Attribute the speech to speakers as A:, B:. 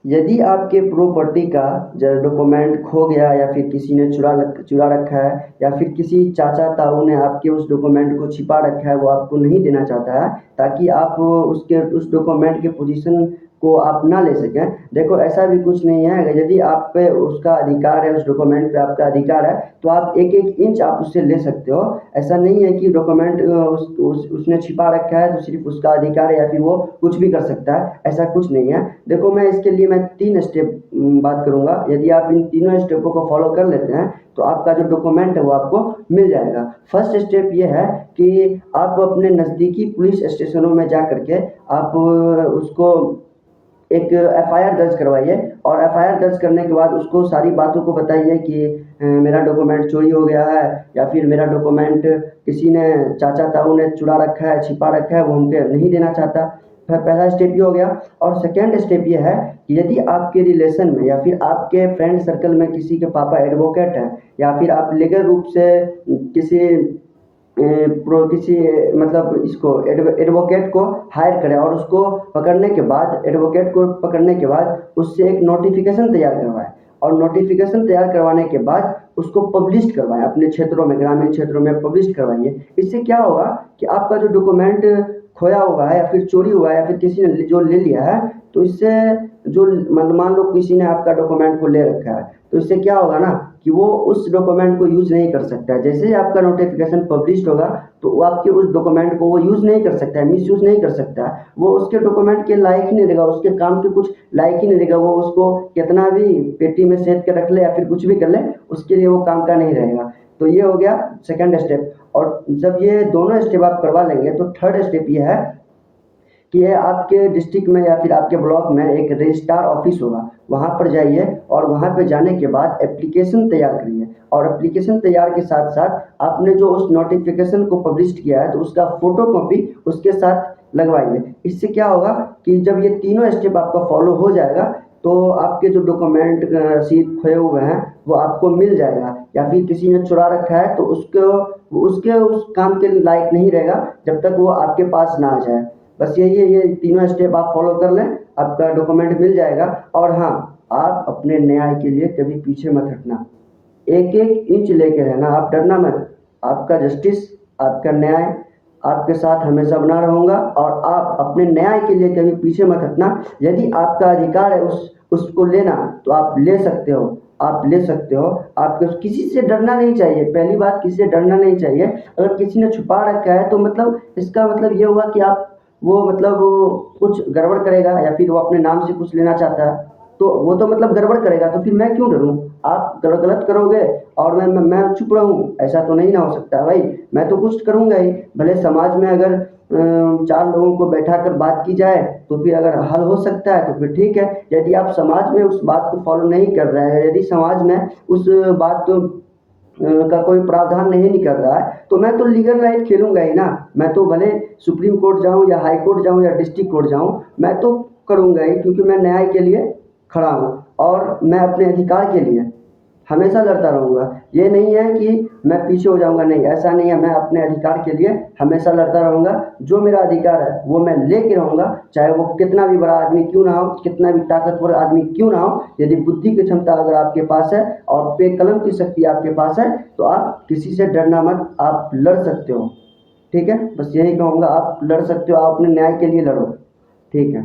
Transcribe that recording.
A: यदि आपके प्रॉपर्टी का जो डॉक्यूमेंट खो गया या फिर किसी ने चुरा रखा है या फिर किसी चाचा ताऊ ने आपके उस डॉक्यूमेंट को छिपा रखा है, वो आपको नहीं देना चाहता है ताकि आप उसके उस डॉक्यूमेंट के पोजीशन को आप ना ले सकें। देखो ऐसा भी कुछ नहीं है, अगर यदि आप पे उसका अधिकार है, उस डॉक्यूमेंट पे आपका अधिकार है, तो आप एक एक इंच आप उससे ले सकते हो। ऐसा नहीं है कि डॉक्यूमेंट उसने छिपा रखा है तो सिर्फ उसका अधिकार है या फिर वो कुछ भी कर सकता है, ऐसा कुछ नहीं है। देखो मैं इसके लिए मैं 3 स्टेप बात करूँगा। यदि आप इन तीनों स्टेपों को फॉलो कर लेते हैं तो आपका जो डॉक्यूमेंट है वो आपको मिल जाएगा। फर्स्ट स्टेप ये है कि आप अपने नज़दीकी पुलिस स्टेशनों में जा कर के आप उसको एक एफआईआर दर्ज करवाइए और एफआईआर दर्ज करने के बाद उसको सारी बातों को बताइए कि मेरा डॉक्यूमेंट चोरी हो गया है या फिर मेरा डॉक्यूमेंट किसी ने चाचा ताऊ ने चुरा रखा है, छिपा रखा है, वो हमको नहीं देना चाहता। फिर पहला स्टेप ये हो गया। और सेकेंड स्टेप ये है कि यदि आपके रिलेशन में या फिर आपके फ्रेंड सर्कल में किसी के पापा एडवोकेट हैं या फिर आप लीगल रूप से किसी किसी मतलब इसको एडवोकेट को हायर करें और उसको पकड़ने के बाद एडवोकेट को पकड़ने के बाद उससे एक नोटिफिकेशन तैयार करवाएं और नोटिफिकेशन तैयार करवाने के बाद उसको पब्लिश करवाएं, अपने क्षेत्रों में, ग्रामीण क्षेत्रों में पब्लिश करवाइए। इससे क्या होगा कि आपका जो डॉक्यूमेंट खोया हुआ है या फिर चोरी हुआ है या फिर किसी ने जो ले लिया है, तो इससे जो मान लो किसी ने आपका डॉक्यूमेंट को ले रखा है, तो इससे क्या होगा ना कि वो उस डॉक्यूमेंट को यूज़ नहीं कर सकता है। जैसे ही आपका नोटिफिकेशन पब्लिश्ड होगा तो वो आपके उस डॉक्यूमेंट को वो यूज़ नहीं कर सकता है, मिसयूज़ नहीं कर सकता है। वो उसके डॉक्यूमेंट के लायक ही नहीं रहेगा, उसके काम के कुछ लायक ही नहीं रहेगा। वो उसको कितना भी पेटी में सेट के रख ले या फिर कुछ भी कर ले, उसके लिए वो काम का नहीं रहेगा। तो ये हो गया सेकंड स्टेप। और जब ये दोनों स्टेप आप करवा लेंगे तो थर्ड स्टेप ये है कि आपके डिस्ट्रिक्ट में या फिर आपके ब्लॉक में एक रजिस्ट्रार ऑफिस होगा, वहाँ पर जाइए और वहाँ पे जाने के बाद एप्लीकेशन तैयार करिए और एप्लीकेशन तैयार के साथ साथ आपने जो उस नोटिफिकेशन को पब्लिश किया है तो उसका फोटो कॉपी उसके साथ लगवाइए। इससे क्या होगा कि जब ये तीनों स्टेप आपका फॉलो हो जाएगा तो आपके जो डॉक्यूमेंट रसीद खोए हुए हैं वो आपको मिल जाएगा। या फिर किसी ने चुरा रखा है तो उसको उसके उस काम के लायक नहीं रहेगा जब तक वो आपके पास ना आ जाए। बस यही है, ये तीनों स्टेप आप फॉलो कर लें, आपका डॉक्यूमेंट मिल जाएगा। और हाँ, आप अपने न्याय के लिए कभी पीछे मत हटना, एक एक इंच लेके रहना, आप डरना मत। आपका जस्टिस, आपका न्याय आपके साथ हमेशा बना रहूँगा और आप अपने न्याय के लिए कभी पीछे मत हटना। यदि आपका अधिकार है उसको लेना तो आप ले सकते हो, आप ले सकते हो। आपको किसी से डरना नहीं चाहिए, पहली बात किसी से डरना नहीं चाहिए। अगर किसी ने छुपा रखा है तो मतलब इसका मतलब ये हुआ कि आप वो मतलब वो कुछ गड़बड़ करेगा या फिर वो अपने नाम से कुछ लेना चाहता है, तो वो तो मतलब गड़बड़ करेगा, तो फिर मैं क्यों डरूं? आप गलत करोगे और मैं चुप रहूं, ऐसा तो नहीं ना हो सकता भाई। मैं तो कुछ करूंगा ही। भले समाज में अगर 4 लोगों को बैठाकर बात की जाए तो फिर अगर हल हो सकता है तो फिर ठीक है। यदि आप समाज में उस बात को फॉलो नहीं कर रहे हैं, यदि समाज में उस बात का कोई प्रावधान नहीं निकल रहा है, तो मैं तो लीगल राइट खेलूंगा ही ना। मैं तो भले सुप्रीम कोर्ट जाऊं या हाई कोर्ट जाऊं या डिस्ट्रिक्ट कोर्ट जाऊं, मैं तो करूंगा ही, क्योंकि मैं न्याय के लिए खड़ा हूं और मैं अपने अधिकार के लिए हमेशा लड़ता रहूंगा। ये नहीं है कि मैं पीछे हो जाऊंगा, नहीं, ऐसा नहीं है। मैं अपने अधिकार के लिए हमेशा लड़ता रहूंगा। जो मेरा अधिकार है वो मैं लेके रहूंगा, चाहे वो कितना भी बड़ा आदमी क्यों ना हो, कितना भी ताकतवर आदमी क्यों ना हो। यदि बुद्धि की क्षमता अगर आपके पास है और पे कलम की शक्ति आपके पास है तो आप किसी से डरना मत, आप लड़ सकते हो। ठीक है, बस यही कहूँगा, आप लड़ सकते हो, आप अपने न्याय के लिए लड़ो। ठीक है।